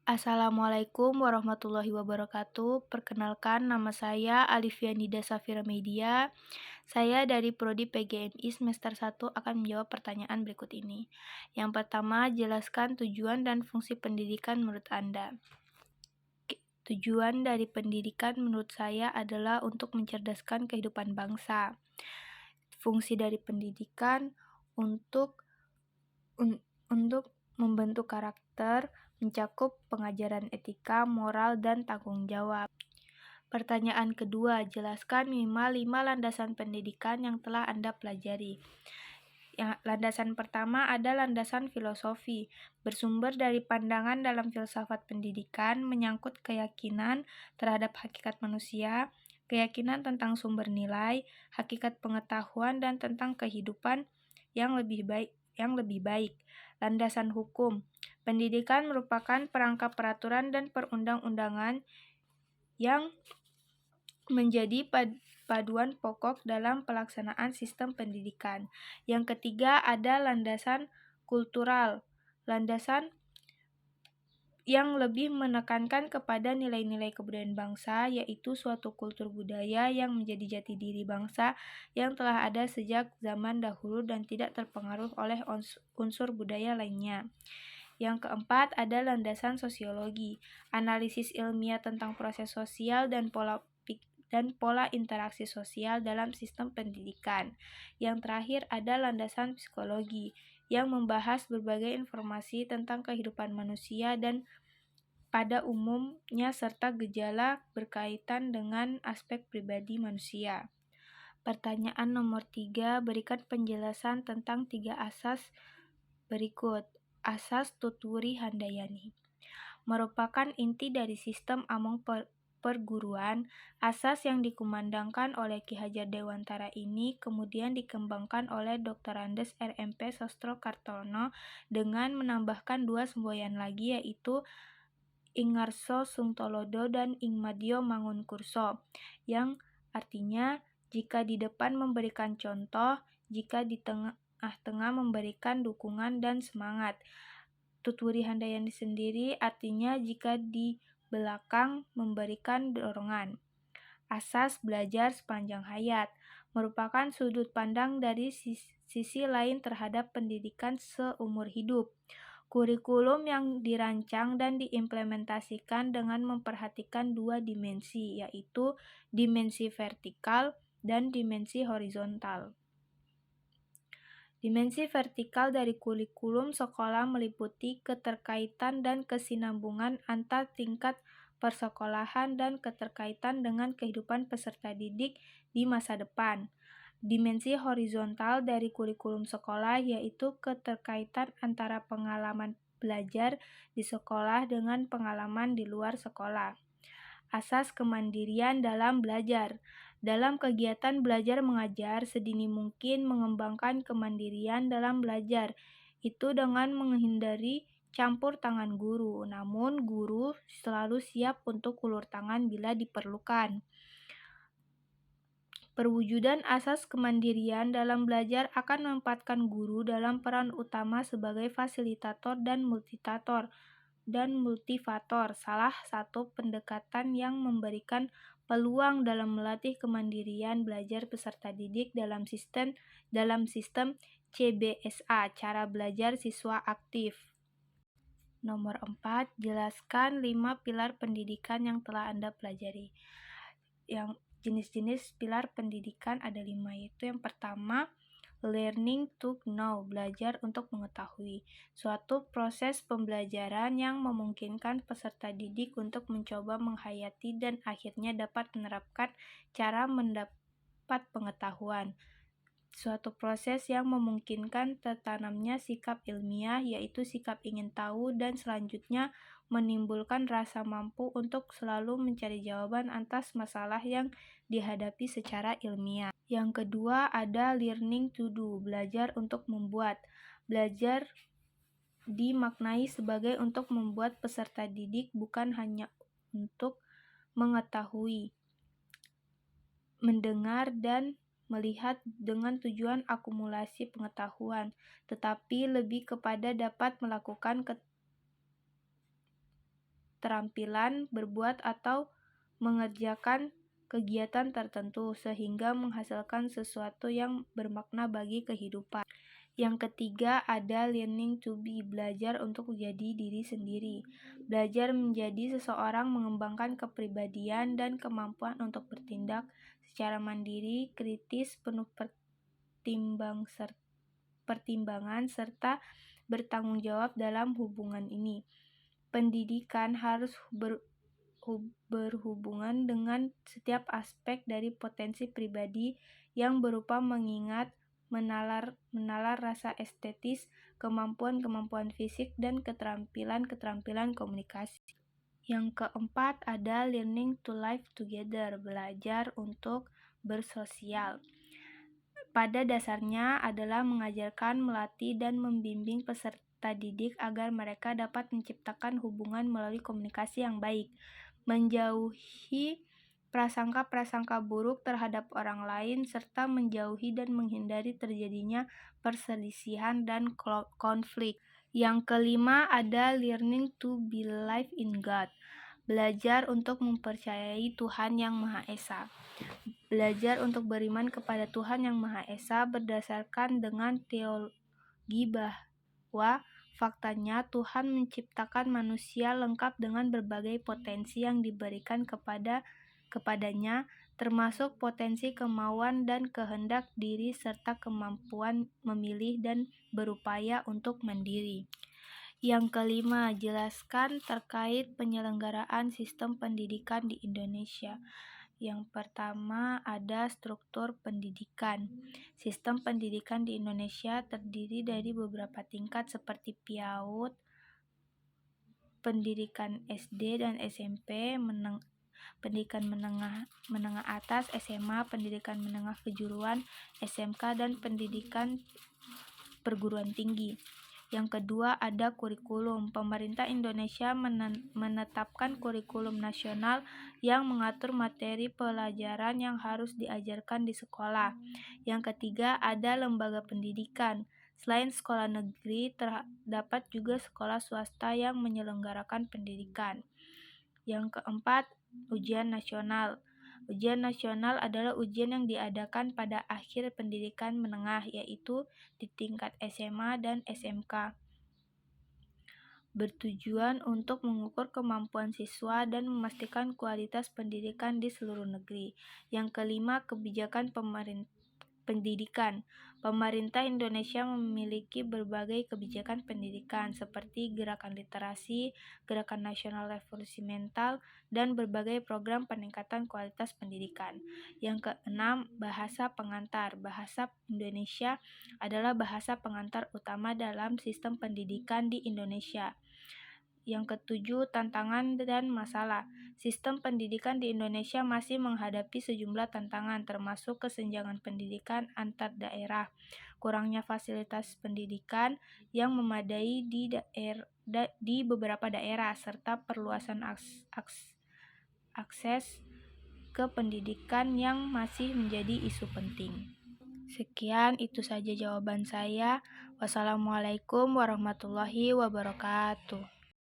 Assalamualaikum warahmatullahi wabarakatuh. Perkenalkan, nama saya Alifianida Safira Media. Saya dari Prodi PGMI semester 1 akan menjawab pertanyaan berikut ini. Yang pertama, jelaskan tujuan dan fungsi pendidikan menurut Anda. Tujuan dari pendidikan menurut saya adalah untuk mencerdaskan kehidupan bangsa. Fungsi dari pendidikan untuk untuk membentuk karakter, mencakup pengajaran etika, moral, dan tanggung jawab. Pertanyaan kedua, jelaskan minimal 5 landasan pendidikan yang telah Anda pelajari. Landasan pertama ada landasan filosofi, bersumber dari pandangan dalam filsafat pendidikan, menyangkut keyakinan terhadap hakikat manusia, keyakinan tentang sumber nilai, hakikat pengetahuan, dan tentang kehidupan yang lebih baik. Landasan hukum, pendidikan merupakan perangkap peraturan dan perundang-undangan yang menjadi paduan pokok dalam pelaksanaan sistem pendidikan. Yang ketiga ada landasan kultural, landasan yang lebih menekankan kepada nilai-nilai kebudayaan bangsa, yaitu suatu kultur budaya yang menjadi jati diri bangsa yang telah ada sejak zaman dahulu dan tidak terpengaruh oleh unsur budaya lainnya. Yang keempat ada landasan sosiologi, analisis ilmiah tentang proses sosial dan pola interaksi sosial dalam sistem pendidikan. Yang terakhir ada landasan psikologi, yang membahas berbagai informasi tentang kehidupan manusia dan pada umumnya serta gejala berkaitan dengan aspek pribadi manusia. Pertanyaan nomor 3, berikan penjelasan tentang 3 asas berikut. Asas Tutwuri Handayani merupakan inti dari sistem Among perguruan. Asas yang dikumandangkan oleh Ki Hajar Dewantara ini kemudian dikembangkan oleh Dr. Andes RMP Sostro Kartono dengan menambahkan 2 semboyan lagi, yaitu Ingarso Sungtolodo dan Ingmadio Mangunkurso, yang artinya jika di depan memberikan contoh, jika di tengah-tengah memberikan dukungan dan semangat. Tutwuri Handayani sendiri artinya jika di belakang memberikan dorongan. Asas belajar sepanjang hayat merupakan sudut pandang dari sisi lain terhadap pendidikan seumur hidup. Kurikulum yang dirancang dan diimplementasikan dengan memperhatikan 2 dimensi, yaitu dimensi vertikal dan dimensi horizontal. Dimensi vertikal dari kurikulum sekolah meliputi keterkaitan dan kesinambungan antar tingkat persekolahan dan keterkaitan dengan kehidupan peserta didik di masa depan. Dimensi horizontal dari kurikulum sekolah yaitu keterkaitan antara pengalaman belajar di sekolah dengan pengalaman di luar sekolah. Asas kemandirian dalam belajar. Dalam kegiatan belajar mengajar, sedini mungkin mengembangkan kemandirian dalam belajar. Itu dengan menghindari campur tangan guru, namun guru selalu siap untuk ulur tangan bila diperlukan. Perwujudan asas kemandirian dalam belajar akan menempatkan guru dalam peran utama sebagai fasilitator dan multivator, salah satu pendekatan yang memberikan peluang dalam melatih kemandirian belajar peserta didik dalam sistem CBSA, cara belajar siswa aktif. Nomor 4, jelaskan 5 pilar pendidikan yang telah Anda pelajari. Yang jenis-jenis pilar pendidikan ada 5, yaitu yang pertama, learning to know, belajar untuk mengetahui. Suatu proses pembelajaran yang memungkinkan peserta didik untuk mencoba menghayati dan akhirnya dapat menerapkan cara mendapat pengetahuan. Suatu proses yang memungkinkan tertanamnya sikap ilmiah, yaitu sikap ingin tahu dan selanjutnya menimbulkan rasa mampu untuk selalu mencari jawaban atas masalah yang dihadapi secara ilmiah. Yang kedua ada learning to do, belajar untuk membuat. Belajar dimaknai sebagai untuk membuat peserta didik, bukan hanya untuk mengetahui, mendengar, dan melihat dengan tujuan akumulasi pengetahuan, tetapi lebih kepada dapat melakukan keterampilan berbuat atau mengerjakan kegiatan tertentu sehingga menghasilkan sesuatu yang bermakna bagi kehidupan. Yang ketiga ada learning to be, belajar untuk menjadi diri sendiri. Belajar menjadi seseorang mengembangkan kepribadian dan kemampuan untuk bertindak secara mandiri, kritis, penuh pertimbangan, serta bertanggung jawab dalam hubungan ini. Pendidikan harus berhubungan dengan setiap aspek dari potensi pribadi yang berupa mengingat, menalar rasa estetis, kemampuan-kemampuan fisik, dan keterampilan-keterampilan komunikasi. Yang keempat ada learning to live together, belajar untuk bersosial. Pada dasarnya adalah mengajarkan, melatih, dan membimbing peserta didik agar mereka dapat menciptakan hubungan melalui komunikasi yang baik, menjauhi prasangka-prasangka buruk terhadap orang lain, serta menjauhi dan menghindari terjadinya perselisihan dan konflik. Yang kelima ada learning to believe in God, belajar untuk mempercayai Tuhan Yang Maha Esa. Belajar untuk beriman kepada Tuhan Yang Maha Esa berdasarkan dengan teologi bahwa faktanya Tuhan menciptakan manusia lengkap dengan berbagai potensi yang diberikan kepadanya, termasuk potensi kemauan dan kehendak diri serta kemampuan memilih dan berupaya untuk mandiri. Yang kelima, jelaskan terkait penyelenggaraan sistem pendidikan di Indonesia. Yang pertama ada struktur pendidikan. Sistem pendidikan di Indonesia terdiri dari beberapa tingkat seperti PAUD, pendidikan SD dan SMP, pendidikan menengah atas, SMA, pendidikan menengah kejuruan, SMK, dan pendidikan perguruan tinggi. Yang kedua ada kurikulum. Pemerintah Indonesia menetapkan kurikulum nasional yang mengatur materi pelajaran yang harus diajarkan di sekolah. Yang ketiga ada lembaga pendidikan. Selain sekolah negeri, terdapat juga sekolah swasta yang menyelenggarakan pendidikan. Yang keempat, ujian nasional. Ujian nasional adalah ujian yang diadakan pada akhir pendidikan menengah, yaitu di tingkat SMA dan SMK. Bertujuan untuk mengukur kemampuan siswa dan memastikan kualitas pendidikan di seluruh negeri. Yang kelima, kebijakan pendidikan. Pemerintah Indonesia memiliki berbagai kebijakan pendidikan seperti Gerakan Literasi, Gerakan Nasional Revolusi Mental, dan berbagai program peningkatan kualitas pendidikan. Yang keenam, bahasa pengantar. Bahasa Indonesia adalah bahasa pengantar utama dalam sistem pendidikan di Indonesia. Yang ketujuh, tantangan dan masalah. Sistem pendidikan di Indonesia masih menghadapi sejumlah tantangan, termasuk kesenjangan pendidikan antar daerah, kurangnya fasilitas pendidikan yang memadai di beberapa daerah, serta perluasan akses ke pendidikan yang masih menjadi isu penting. Sekian, itu saja jawaban saya. Wassalamualaikum warahmatullahi wabarakatuh.